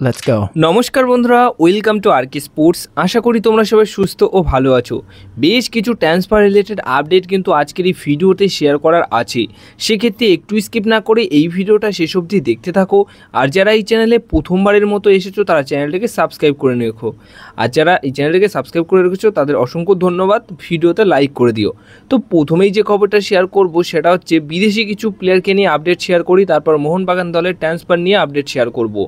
Let's go. নমস্কার বন্ধুরা, welcome to আরকে sports. আশা করি তোমরা সবাই সুস্থ ও ভালো আছো। বেশ কিছু ট্রান্সফার রিলেটেড আপডেট কিন্তু আজকের এই ভিডিওতে শেয়ার করার আছে, সেক্ষেত্রে একটু স্কিপ না করে এই ভিডিওটা শেষ অবধি দেখতে থাকো। আর যারা এই চ্যানেলে প্রথমবারের মতো এসেছো তারা চ্যানেলটাকে সাবস্ক্রাইব করে রেখো, আর যারা এই চ্যানেলটাকে সাবস্ক্রাইব করে রেখেছো তাদের অসংখ্য ধন্যবাদ। ভিডিওতে লাইক করে দিও। তো প্রথমেই যে খবরটা শেয়ার করব সেটা হচ্ছে বিদেশি কিছু প্লেয়ারকে নিয়ে আপডেট শেয়ার করি, তারপর মোহনবাগান দলের ট্রান্সফার নিয়ে আপডেট শেয়ার করব।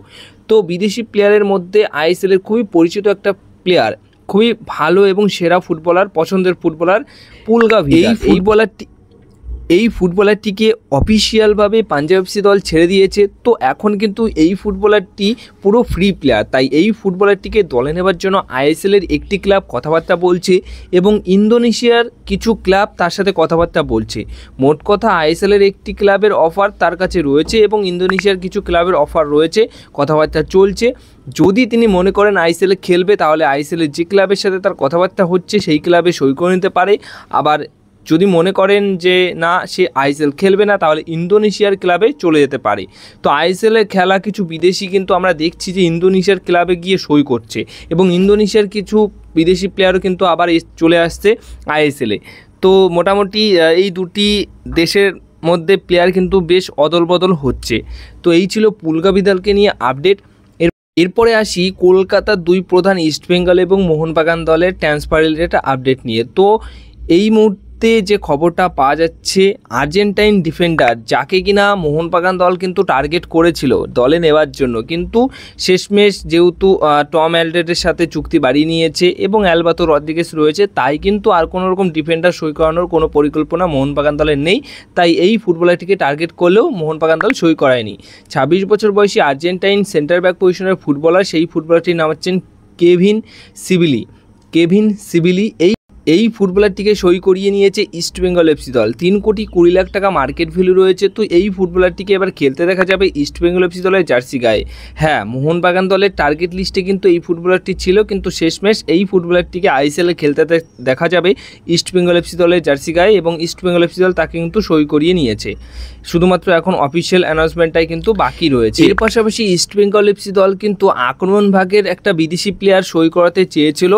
তো বিদেশি প্লেয়ারের মধ্যে আইএসএলের খুবই পরিচিত একটা প্লেয়ার, খুবই ভালো এবং সেরা ফুটবলার, পছন্দের ফুটবলার পুলগা ভিদা। এই ফুটবলারটিকে অফিসিয়ালভাবে পাঞ্জাব এফসি দল ছেড়ে দিয়েছে। তো এখন কিন্তু এই ফুটবলারটি পুরো ফ্রি প্লেয়ার, তাই এই ফুটবলারটিকে দলে নেবার জন্য আইএসএলের একটি ক্লাব কথাবার্তা বলছে এবং ইন্দোনেশিয়ার কিছু ক্লাব তার সাথে কথাবার্তা বলছে। মোট কথা আইএসএলের একটি ক্লাবের অফার তার কাছে রয়েছে এবং ইন্দোনেশিয়ার কিছু ক্লাবের অফার রয়েছে, কথাবার্তা চলছে। যদি তিনি মনে করেন আইএসএলে খেলবে, তাহলে আইএসএলের যে ক্লাবের সাথে তার কথাবার্তা হচ্ছে সেই ক্লাবে সই করে নিতে পারে। আবার যদি মনে করেন যে না, সে আইএসএল খেলবে না, তাহলে ইন্দোনেশিয়ার ক্লাবে চলে যেতে পারে। তো আইএসএলে খেলা কিছু বিদেশি কিন্তু আমরা দেখছি যে ইন্দোনেশিয়ার ক্লাবে গিয়ে সই করছে এবং ইন্দোনেশিয়ার কিছু বিদেশি প্লেয়ারও কিন্তু আবার চলে আসছে আইএসএলে। তো মোটামুটি এই দুটি দেশের মধ্যে প্লেয়ার কিন্তু বেশ অদল বদল হচ্ছে। তো এই ছিল পুলগা ভিদাকে নিয়ে আপডেট। এরপরে আসি কলকাতার দুই প্রধান ইস্টবেঙ্গল এবং মোহনবাগান দলের ট্রান্সফার রিলেটেড আপডেট নিয়ে। তো এই মুহূর্তে যে খবরটা পাওয়া যাচ্ছে, আর্জেন্টাইন ডিফেন্ডার যাকে কিনা মোহনবাগান দল কিন্তু টার্গেট করেছিল দলে নেওয়ার জন্য, কিন্তু শেষমেশ যেহেতু টম অ্যালড্রেডের সাথে চুক্তি বাড়িয়ে নিয়েছে এবং অ্যালবাতো রদ্রিগেজ রয়েছে, তাই কিন্তু আর কোনো রকম ডিফেন্ডার সই করানোর কোনো পরিকল্পনা মোহনবাগান দলের নেই। তাই এই ফুটবলারটিকে টার্গেট করলেও মোহনবাগান দল সই করায়নি। 26 বছর বয়সী আর্জেন্টাইন সেন্টার ব্যাক পজিশনের ফুটবলার, সেই ফুটবলারটির নাম হচ্ছেন কেভিন সিবিলি। এই ফুটবলারটিকে সই করিয়ে নিয়েছে ইস্টবেঙ্গল এফসি দল। 3,20,00,000 টাকা মার্কেট ভ্যালু রয়েছে। তো এই ফুটবলারটিকে এবার খেলতে দেখা যাবে ইস্টবেঙ্গল এফসি দলের জার্সি গায়ে। হ্যাঁ, মোহনবাগান দলের টার্গেট লিস্টে কিন্তু এই ফুটবলারটি ছিল, কিন্তু শেষমেশ এই ফুটবলারটিকে আইএসএলে খেলতে দেখা যাবে ইস্টবেঙ্গল এফসি দলের জার্সি গায়ে এবং ইস্টবেঙ্গল এফসি দল তাকে কিন্তু সই করিয়ে নিয়েছে। শুধুমাত্র এখন অফিসিয়াল অ্যানাউন্সমেন্টটাই কিন্তু বাকি রয়েছে। এর পাশাপাশি ইস্টবেঙ্গল এফসি দল কিন্তু আক্রমণ ভাগের একটা বিদেশি প্লেয়ার সই করাতে চেয়েছিল,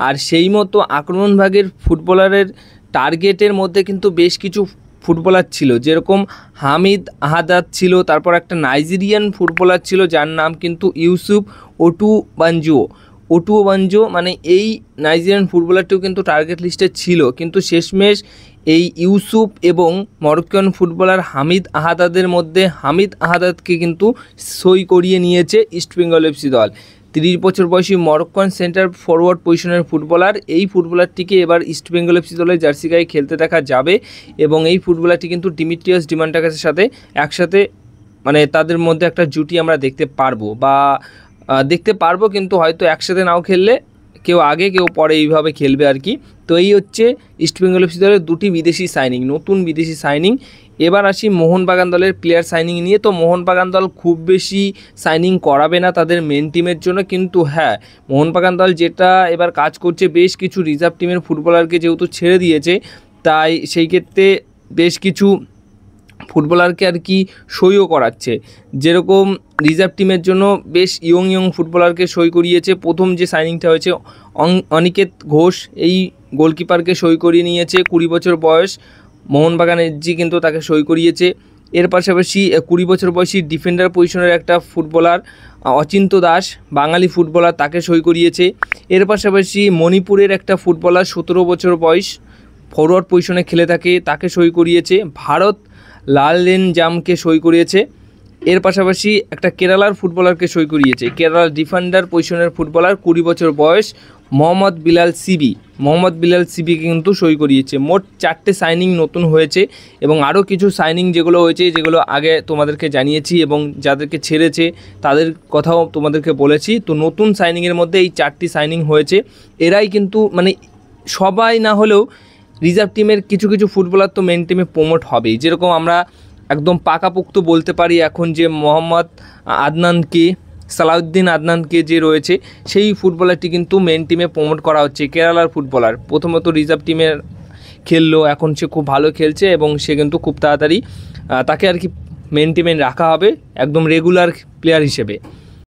আর সেই মতো আক্রমণ ভাগের ফুটবলারের টার্গেটের মধ্যে কিন্তু বেশ কিছু ফুটবলার ছিল, যেরকম হামিদ আহাদাদ ছিল, তারপর একটা নাইজেরিয়ান ফুটবলার ছিল যার নাম কিন্তু ইউসুফ ওটুবাঞ্জো, মানে এই নাইজেরিয়ান ফুটবলারটিও কিন্তু টার্গেট লিস্টে ছিল, কিন্তু শেষমেশ এই ইউসুফ এবং মরক্কোয়ান ফুটবলার হামিদ আহাদাদের মধ্যে হামিদ আহাদাদকে কিন্তু সই করিয়ে নিয়েছে ইস্টবেঙ্গল এফসি দল। 30 বছর বয়সী মরক্কোয়ান সেন্টার ফরওয়ার্ড পজিশনের ফুটবলার, এই ফুটবলারটিকে এবার ইস্টবেঙ্গল এফসি দলের জার্সি গায়ে খেলতে দেখা যাবে এবং এই ফুটবলারটি কিন্তু ডিমিট্রিয়াস ডিমান্টাকাসের সাথে একসাথে, মানে তাদের মধ্যে একটা জুটি আমরা দেখতে পারবো, কিন্তু হয়তো একসাথে নাও খেললে কেউ আগে কেউ পরে এইভাবে খেলবে আর কি। তো এই হচ্ছে ইস্টবেঙ্গল এফসি দলের দুটি বিদেশি সাইনিং, নতুন বিদেশি সাইনিং। এবার আসি মোহনবাগান দলের প্লেয়ার সাইনিং নিয়ে। তো মোহনবাগান দল খুব বেশি সাইনিং করাবে না তাদের মেন টিমের জন্য, কিন্তু হ্যাঁ, মোহনবাগান দল যেটা এবার কাজ করছে, বেশ কিছু রিজার্ভ টিমের ফুটবলারকে যেহেতু ছেড়ে দিয়েছে, তাই সেই ক্ষেত্রে বেশ কিছু ফুটবলারকে আর কি সইও করাচ্ছে। যেরকম রিজার্ভ টিমের জন্য বেশ ইয়ং ফুটবলারকে সই করিয়েছে। প্রথম যে সাইনিংটা হয়েছে অনিকেত ঘোষ, এই গোলকিপারকে সই করিয়ে নিয়েছে, 20 বছর বয়স, মোহনবাগান এসজি কিন্তু তাকে সই করিয়েছে। এর পাশাপাশি 20 বছর বয়সী ডিফেন্ডার পজিশনের একটা ফুটবলার অচিন্ত দাস, বাঙালি ফুটবলার, তাকে সই করিয়েছে। এর পাশাপাশি মণিপুরের একটা ফুটবলার 17 বছর বয়স, ফরওয়ার্ড পজিশনে খেলে থাকে, তাকে সই করিয়েছে। ভারত লালরেনজামকে সই করিয়েছে। এর পাশাপাশি একটা কেরালার ফুটবলারকে সই করিয়েছে, কেরালার ডিফেন্ডার পজিশনের ফুটবলার, 20 বছর বয়স, মোহাম্মদ বিলাল সিবিকে কিন্তু সই করিয়েছে। মোট 4টে সাইনিং নতুন হয়েছে এবং আরও কিছু সাইনিং যেগুলো হয়েছে, যেগুলো আগে তোমাদেরকে জানিয়েছি এবং যাদেরকে ছেড়েছে তাদের কথাও তোমাদেরকে বলেছি। তো নতুন সাইনিংয়ের মধ্যে এই 4টি সাইনিং হয়েছে। এরাই কিন্তু, মানে সবাই না হলেও রিজার্ভ টিমের কিছু ফুটবলার তো মেন টিমে প্রমোট হবেই। যেরকম আমরা একদম পাকাপোক্ত বলতে পারি এখন যে সালাউদ্দিন আদনানকে যে রয়েছে, সেই ফুটবলারটি কিন্তু মেন টিমে প্রমোট করা হচ্ছে। কেরালার ফুটবলার, প্রথমত রিজার্ভ টিমের খেললো, এখন সে খুব ভালো খেলছে এবং সে কিন্তু খুব তাড়াতাড়ি তাকে আর কি মেন টিমে রাখা হবে একদম রেগুলার প্লেয়ার হিসেবে।